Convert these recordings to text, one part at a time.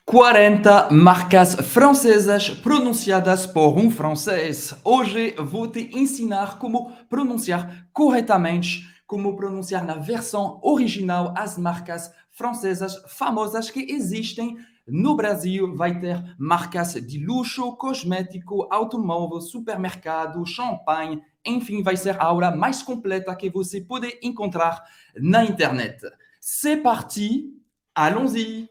40 marcas francesas pronunciadas por francês. Hoje vou te ensinar como pronunciar corretamente, como pronunciar na versão original as marcas francesas famosas que existem no Brasil. Vai ter marcas de luxo, cosmético, automóvel, supermercado, champanhe. Enfim, vai ser a aula mais completa que você pode encontrar na internet. C'est parti, allons-y!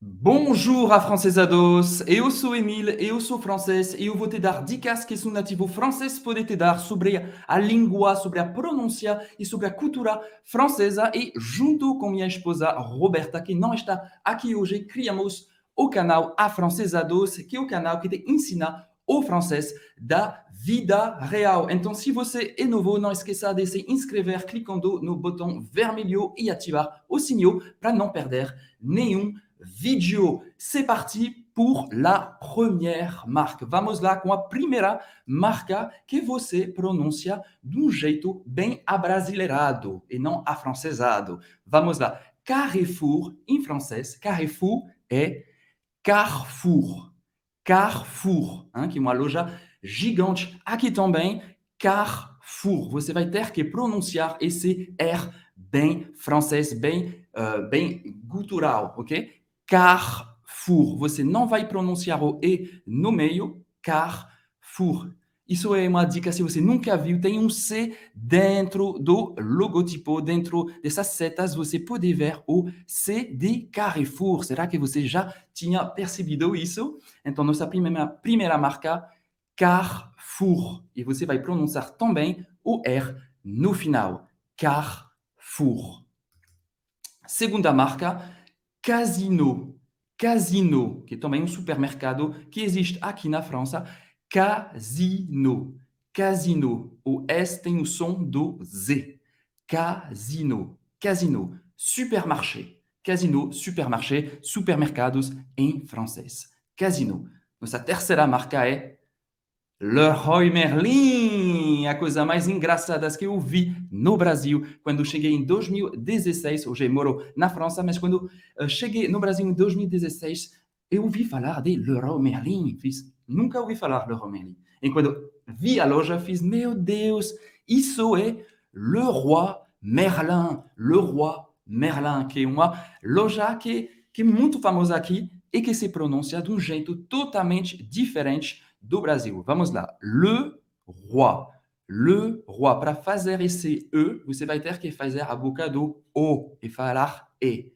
Bonjour, afrancesados! Eu sou Emil, eu sou francês e eu vou te dar dicas que um nativo francês pode te dar sobre a língua, sobre a pronúncia e sobre a cultura francesa. E junto com minha esposa Roberta, que não está aqui hoje, criamos o canal Afrancesados, que é o canal que te ensina o francês da vida real. Então, se você é novo, não esqueça de se inscrever clicando no botão vermelho e ativar o sininho para não perder nenhum vídeo. C'est parti pour la première marque. Vamos lá com a primeira marca que você pronuncia de um jeito bem abrasileirado e não afrancesado. Vamos lá. Carrefour, em francês, Carrefour é Carrefour. Carrefour, que é uma loja gigante. Aqui também, Carrefour. Você vai ter que pronunciar esse R bem francês, bem gutural, ok? Carrefour. Você não vai pronunciar o E no meio. Carrefour. Isso é uma dica, se você nunca viu, tem um C dentro do logotipo, dentro dessas setas, você pode ver o C de Carrefour. Será que você já tinha percebido isso? Então, nossa primeira marca, Carrefour. E você vai pronunciar também o R no final. Carrefour. Segunda marca, Casino. Casino, que é também um supermercado que existe aqui na França. Casino. Casino. O S tem o som do Z. Casino. Casino. Supermarché. Casino, supermarché, supermercados em francês. Casino. Nossa terceira marca é Leroy Merlin, a coisa mais engraçada que eu vi no Brasil quando cheguei em 2016. Hoje moro na França, mas quando cheguei no Brasil em 2016, eu ouvi falar de Leroy Merlin. Nunca ouvi falar de Leroy Merlin. E quando vi a loja, fiz, meu Deus, isso é Leroy Merlin. Leroy Merlin, que é uma loja que é muito famosa aqui e que se pronuncia de um jeito totalmente diferente do Brasil. Vamos lá. Le roi. Le roi. Para fazer esse E, você vai ter que fazer a boca do O e falar E.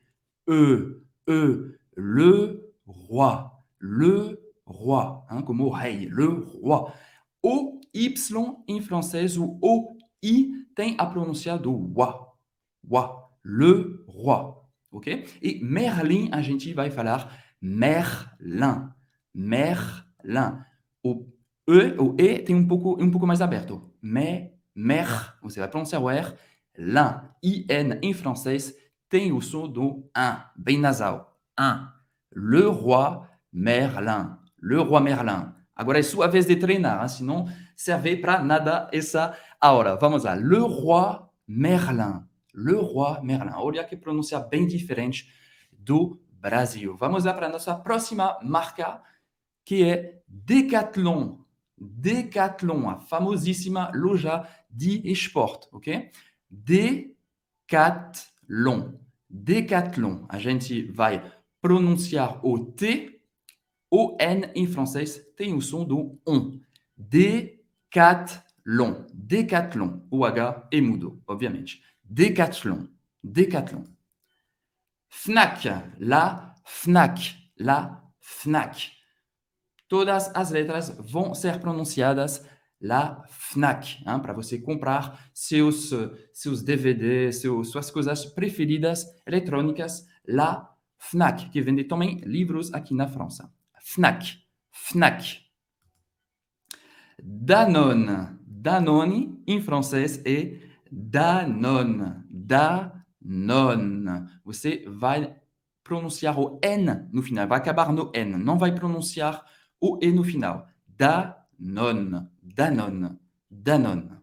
E. E. Le roi. Le roi. Como o rei. Le roi. O Y em francês, o O-I tem a pronúncia do wa. Wa. Le roi. Ok? E Merlin, a gente vai falar Merlin. Merlin. O E tem um pouco mais aberto. Você vai pronunciar o R. Lin. I-N em francês tem o som do 1, bem nasal. 1. Le roi Merlin. Le roi Merlin. Agora é sua vez de treinar, senão serve para nada essa hora. Vamos lá. Le roi Merlin. Le roi Merlin. Olha que pronúncia bem diferente do Brasil. Vamos lá para a nossa próxima marca, que é Decathlon. Decathlon, a famosíssima loja de esporte, ok? Decathlon. Decathlon. A gente vai pronunciar o T, o N em francês tem o som do on. Decathlon. Decathlon. O H é mudo, obviamente. Decathlon. Decathlon. Fnac. La Fnac. La Fnac. Todas as letras vão ser pronunciadas la Fnac, para você comprar seus DVDs, suas coisas preferidas eletrônicas, la Fnac, que vende também livros aqui na França. Fnac, Fnac. Danone, Danone em francês é Danone, Danone. Você vai pronunciar o N no final, vai acabar no N, não vai pronunciar o E no final. Danone, Danone, Danone.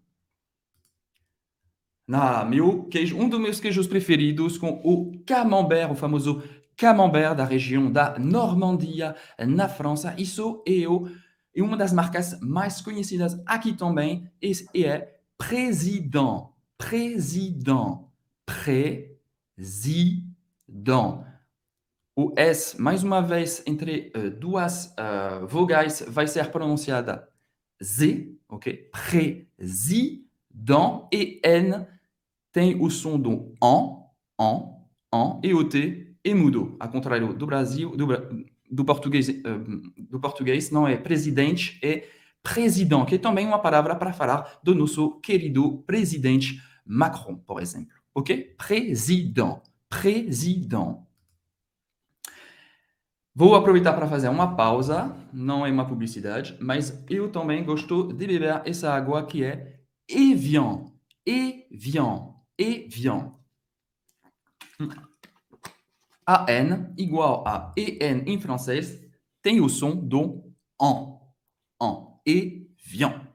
Ah, um dos meus queijos preferidos com o camembert, o famoso camembert da região da Normandia, na França. Isso é uma das marcas mais conhecidas aqui também, e é Président. Président. Président. O S, mais uma vez, entre duas vogais, vai ser pronunciada Z, ok? Président. E N tem o som do e o T é mudo. Ao contrário do Brasil, do português não é presidente, é presidente, que é também uma palavra para falar do nosso querido presidente Macron, por exemplo. Ok? Président. Président. Vou aproveitar para fazer uma pausa, não é uma publicidade, mas eu também gosto de beber essa água que é Evian. Evian. Evian. AN igual a EN em francês tem o som do en. En. Evian.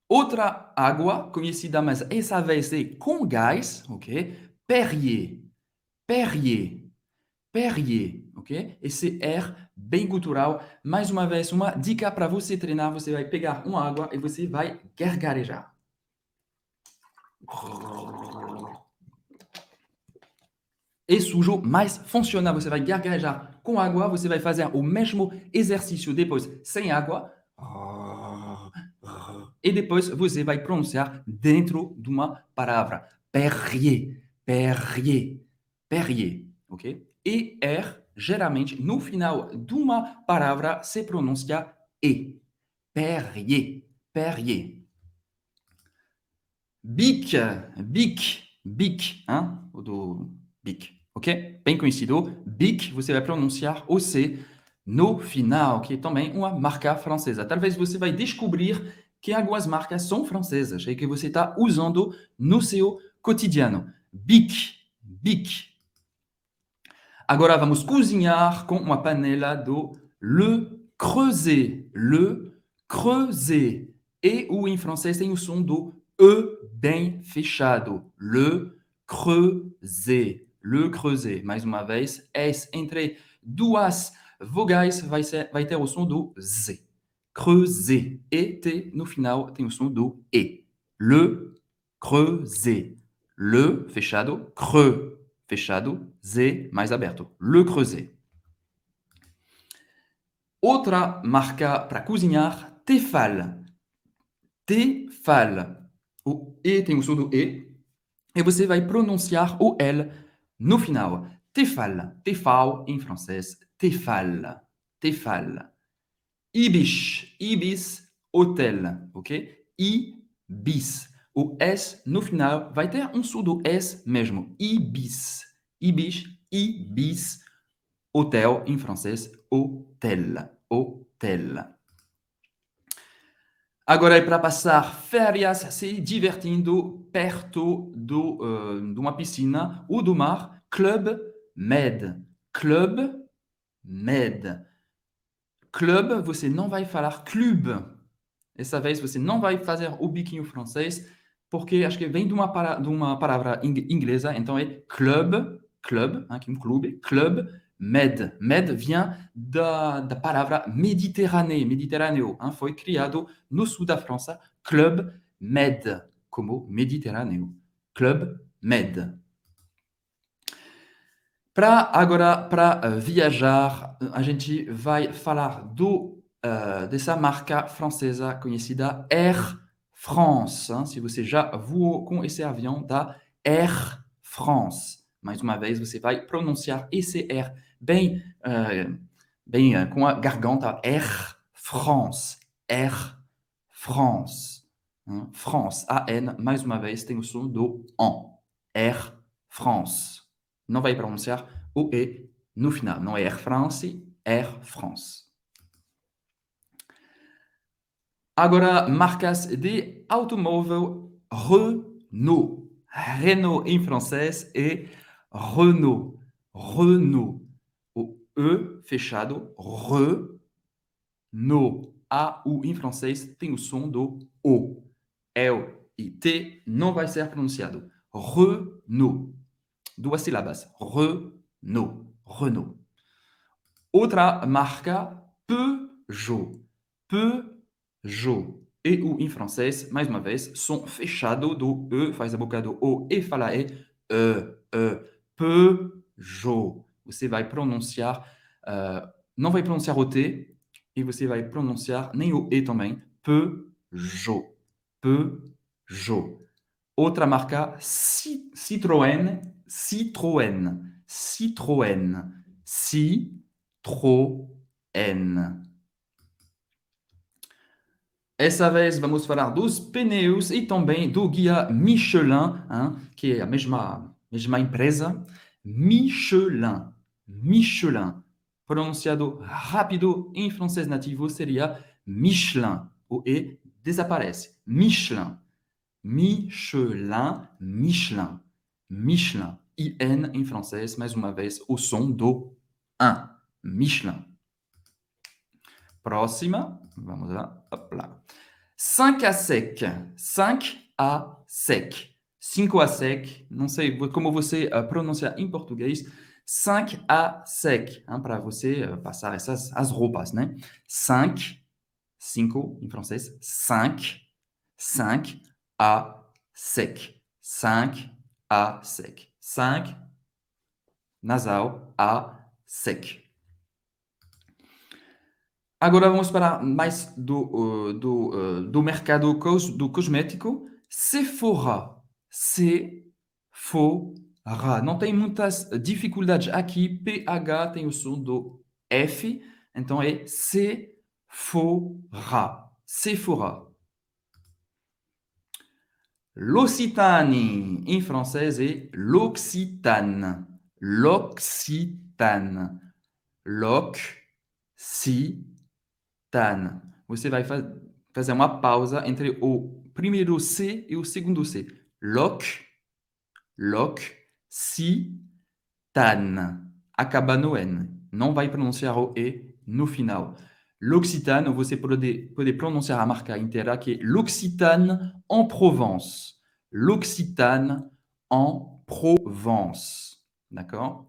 Outra água conhecida, mas essa vez é com gás, ok? Perrier. Perrier. Perrier, ok? Esse R bem cultural. Mais uma vez, uma dica para você treinar. Você vai pegar uma água e você vai gargarejar. É sujo, mas funciona. Você vai gargarejar com água. Você vai fazer o mesmo exercício depois sem água. E depois você vai pronunciar dentro de uma palavra. Perrier, Perrier, Perrier, ok? E R, geralmente, no final de uma palavra, se pronuncia E. Perrier, Perrier. Bic, bic, bic, hein? O do bic, ok? Bem conhecido. Bic, você vai pronunciar o C no final, que é também uma marca francesa. Talvez você vai descobrir que algumas marcas são francesas e que você está usando no seu cotidiano. Bic, bic. Agora vamos cozinhar com uma panela do Le Creuset. Le Creuset. E o em francês tem o som do E bem fechado. Le Creuset. Le Creuset. Mais uma vez, S entre duas vogais vai ter o som do Z. Creuset. E T no final tem o som do E. Le Creuset. Le fechado, creux fechado, Z mais aberto. Le Creuset. Outra marca para cozinhar, Tefal. Tefal. O E tem o som do E. E você vai pronunciar o L no final. Tefal. Tefal em francês. Tefal. Tefal. Ibis. Ibis, hotel. Ok? Ibis. O S no final vai ter um som do S mesmo. Ibis. Ibis. Ibis. Hotel em francês. Hotel. Hotel. Agora é para passar férias se divertindo perto de uma piscina ou do mar. Club Med. Club Med. Club, você não vai falar clube. Dessa vez você não vai fazer o biquinho francês, porque acho que vem de uma palavra inglesa, então é club, club, aqui um clube, club med. Med vem da palavra mediterrâneo, hein? Foi criado no sul da França, club med, como mediterrâneo. Club med. Para viajar, a gente vai falar dessa marca francesa conhecida Air France. Hein? Se você já voou com esse avião da Air France. Mais uma vez, você vai pronunciar esse R bem com a garganta. Air France. Air France. Hein? France, A-N, mais uma vez, tem o som do AN. Air France. Não vai pronunciar o E no final. Não é Air France, Air France. Agora, marcas de automóvel Renault. Renault em francês é Renault. Renault. O E fechado, Renault. A-U em francês tem o som do O. É o e T não vai ser pronunciado. Renault. Duas sílabas. Renault. Renault. Outra marca, Peugeot. Peugeot. E o em francês, mais uma vez, som fechado do E, faz a boca do O e fala E. Peugeot. Você vai pronunciar, não vai pronunciar o T, e você vai pronunciar nem o E também. Peugeot. Peugeot. Outra marca, Citroën. Citroën. Citroën. Citroën. Essa vez vamos falar dos pneus e também do guia Michelin, hein, que é a mesma empresa. Michelin. Michelin. Pronunciado rápido em francês nativo seria Michelin. O E desaparece. Michelin. Michelin, Michelin, Michelin. IN em francês, mais uma vez, o som do 1. Michelin. Próxima, vamos lá, hop lá. 5 à sec, 5 à sec. 5 à sec, não sei como você pronuncia em português. 5 à sec, para você passar as roupas, né? 5 em francês, 5 à sec. 5 à sec. 5 nasal à sec. Agora vamos para mais do mercado do cosmético. Sephora. Sephora. Não tem muitas dificuldades aqui. PH tem o som do F. Então é Sephora. Sephora. L'Occitanie, em francês, é l'Occitane. L'Occitane. L'Occitane. Você vai fazer uma pausa entre o primeiro C e o segundo C. L'Occitane. Acaba no N. Não vai pronunciar o E no final. L'Occitane, você pode pronunciar a marca inteira, que é l'Occitane en Provence. L'Occitane en Provence. D'accord?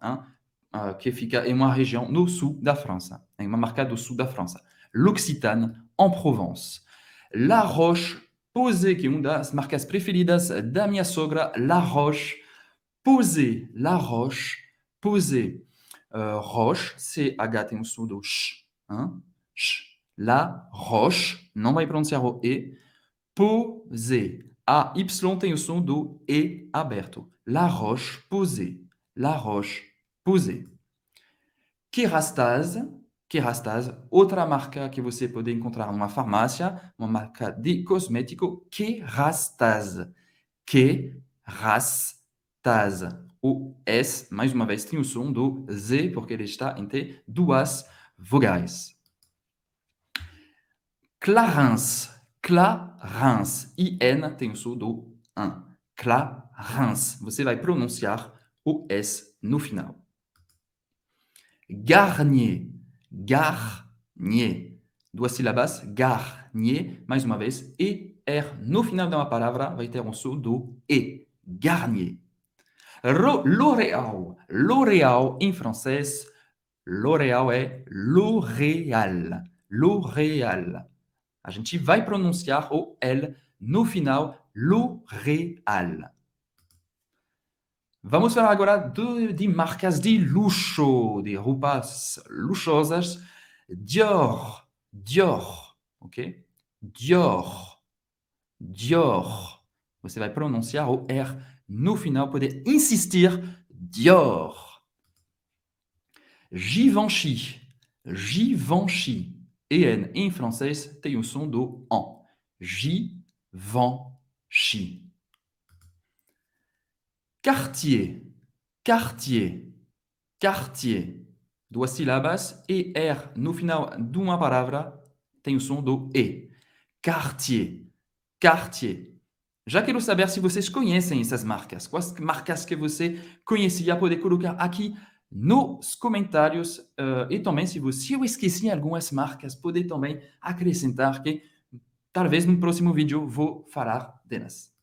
Que fica em uma região no sul da França. Em uma marca do sul da França. L'Occitane en Provence. La Roche-Posay, que é uma das marcas preferidas da minha sogra. La Roche-Posay. La Roche-Posay. Roche, C-H tem o som do sh. Sh. La Roche, não vai pronunciar o E. Posay. A Y tem o som do E aberto. La Roche-Posay. La Roche-Posay. Kerastase. Kerastase, outra marca que você pode encontrar numa farmácia, uma marca de cosmético. Kerastase. Kerastase. O S, mais uma vez, tem o som do Z, porque ele está entre duas vogais. Clarins. Clarins. IN tem o som do 1. Clarins. Você vai pronunciar o S no final. Garnier. Garnier. Duas sílabas. Garnier. Mais uma vez. ER no final de uma palavra vai ter o som do E. Garnier. L'Oréal. L'Oréal em francês. L'Oréal é L'Oréal. L'Oréal. A gente vai pronunciar o L no final. L'Oréal. Vamos falar agora de marcas de luxo, de roupas luxuosas. Dior. Dior. Ok? Dior. Dior. Você vai pronunciar o R no final, pode insistir. Dior. Givenchy. Givenchy. EN em francês tem o som do AN. Givenchy. Cartier. Cartier. Cartier. Duas sílabas. ER no final de uma palavra tem o som do E. Cartier. Cartier. Já quero saber se vocês conhecem essas marcas. Quais marcas que você conhecia, pode colocar aqui nos comentários. E também, se eu esqueci algumas marcas, pode também acrescentar que talvez no próximo vídeo vou falar delas.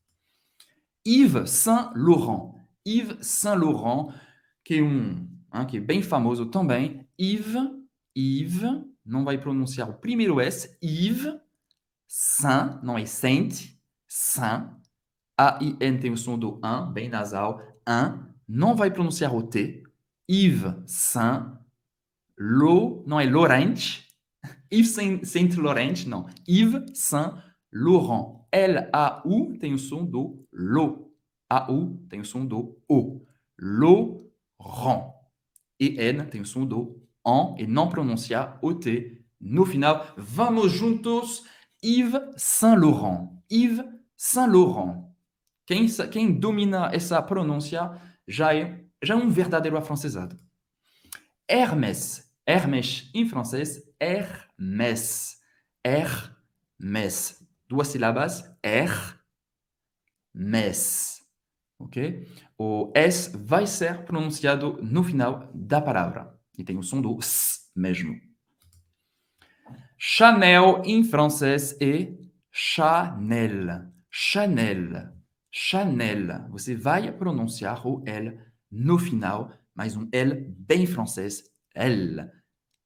Yves Saint-Laurent. Yves Saint-Laurent, que é bem famoso também. Yves, não vai pronunciar o primeiro S. Yves, Saint, não é Saint, Saint. A-I-N tem o som do 1, bem nasal. 1, não vai pronunciar o T. Yves Saint, não é Laurent. Yves Saint Laurent, não. Yves Saint Laurent. L-A-U tem o som do LO. A-U tem o som do O. Laurent. E N tem o som do AN e não pronunciar o T no final. Vamos juntos. Yves Saint Laurent. Yves Saint Laurent. Quem domina essa pronúncia já é um verdadeiro afrancesado. Hermès. Hermès em francês, Hermès. Hermès. Duas sílabas, Hermès. Ok? O S vai ser pronunciado no final da palavra. E tem o som do S mesmo. Chanel em francês é Chanel. Chanel. Chanel. Você vai pronunciar o L no final, mas um L bem francês. L.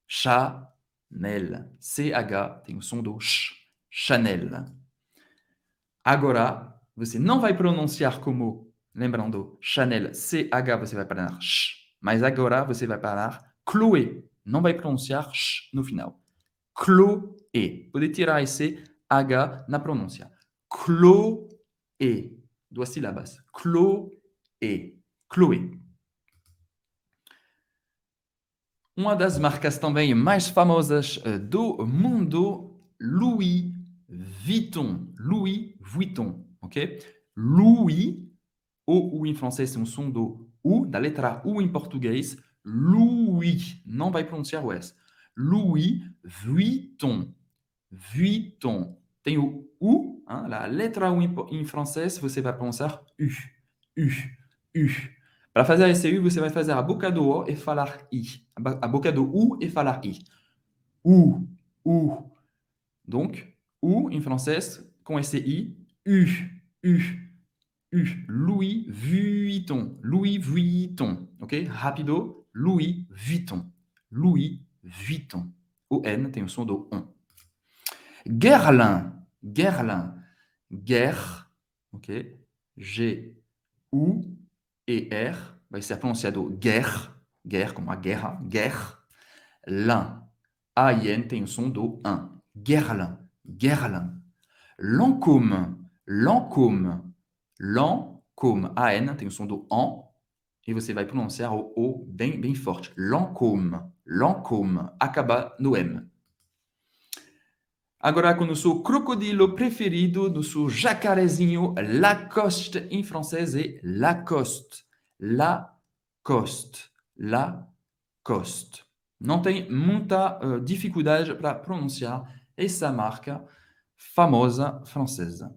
Chanel. CH tem o som do Sh. Chanel. Agora, você não vai pronunciar como, lembrando, Chanel, CH, você vai parar Sh. Mas agora você vai parar Chloé. Não vai pronunciar Sh no final. Chloé. Pode tirar esse H na pronúncia. Chloé. Duas sílabas. Chloé. Chloé. Uma das marcas também mais famosas do mundo, Louis Vuitton. Louis Vuitton, ok? Louis, o U em francês tem um som do U, da letra U em português. Louis, não vai pronunciar o S. Louis Vuitton. Vuitton. Tem o U, hein, a letra U em francês, você vai pronunciar U. U. U. Para fazer esse U, você vai fazer a boca do O e falar I. A boca do U e falar I. U. U. Donc, U em francês, com esse I. U. U. U. Louis Vuitton. Louis Vuitton. Ok? Rápido. Louis Vuitton. Louis Vuitton. O N tem o som do on. Guerlain. Guerlain. Guerre. Ok? G-U-E-R. Vai ser pronunciado guerre. Guerre, como a guerra. Guerre. Lin. A-I-N tem o som do 1. Guerlain. Guerlain. Lancôme. Lancôme. Lancôme. A-N tem o som do AN. E você vai pronunciar o O bem, bem forte. Lancôme. Lancôme. Acaba no M. Agora com o nosso crocodilo preferido, nosso jacarezinho, Lacoste em francês é Lacoste. Lacoste. Lacoste. Não tem muita dificuldade para pronunciar essa marca famosa francesa.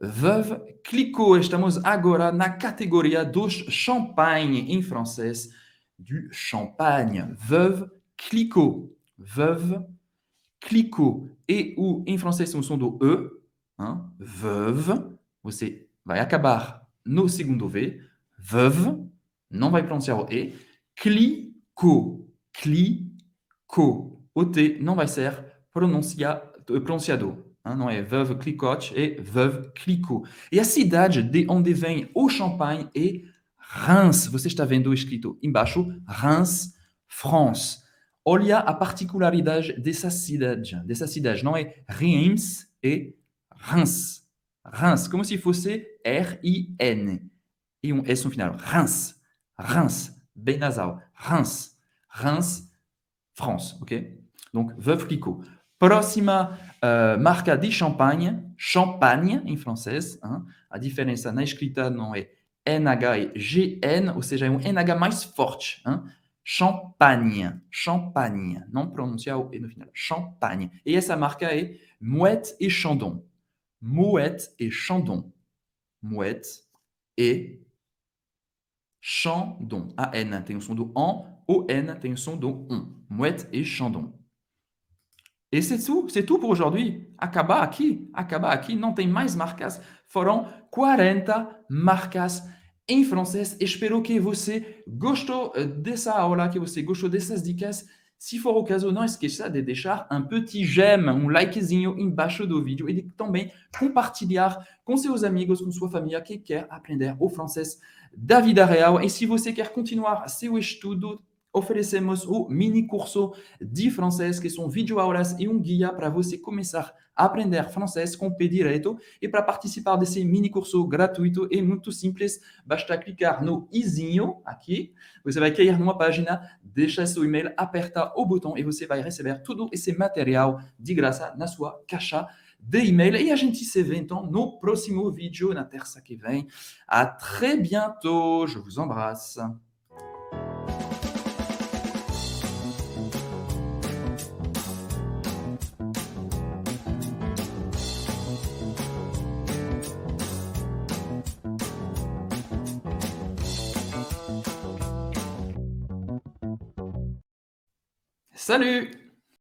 Veuve Clicquot. Estamos agora na categoria dos champanhe em francês. Du champagne. Veuve Clicquot. Veuve Clicquot. E o em francês tem o som do E. Hein? Veuve. Você vai acabar no segundo V. Veuve. Não vai pronunciar o E. Clicquot. Clicquot. O T não vai ser pronunciado. Hein? Não é Veuve Clicquot, é Veuve Clicquot. E a cidade de onde vem o champanhe é Reims. Você está vendo escrito embaixo, Reims, France. Olha a particularidade dessa cidade. Não é Reims, é Reims. Reims, como se fosse R-I-N. E um S no final. Reims. Reims. Bem nasal. Reims. Reims, France. Ok? Donc, Veuve Clicquot. Próxima marca de champanhe. Champagne, em francês. Hein? A diferença na escrita não é NH e GN, ou seja, é um NH mais forte. Hein? Champagne. Champagne. Não pronunciar o E no final. Champagne. E essa marca é Moët et Chandon. Moët et Chandon. Moët et Chandon. A-N tem o som do AN. O-N tem o som do ON. Moët et Chandon. E c'est tout por aujourd'hui. Acaba aqui, não tem mais marcas. Foram 40 marcas em francês. Espero que você gostou dessa aula, que você gostou dessas dicas. Se for o caso, não esqueça de deixar um petit j'aime, um likezinho embaixo do vídeo e de também compartilhar com seus amigos, com sua família que quer aprender o francês da vida real. E se você quer continuar seu estudo, oferecemos o mini curso de francês, que são videoaulas e guia para você começar a aprender francês com o pé direito. E para participar desse mini curso gratuito é muito simples, basta clicar no izinho aqui, você vai cair numa página, deixa seu e-mail, aperta o botão e você vai receber todo esse material de graça na sua caixa de e-mail. E a gente se vê então no próximo vídeo, na terça que vem. À très bientôt, je vous embrasse. Salut!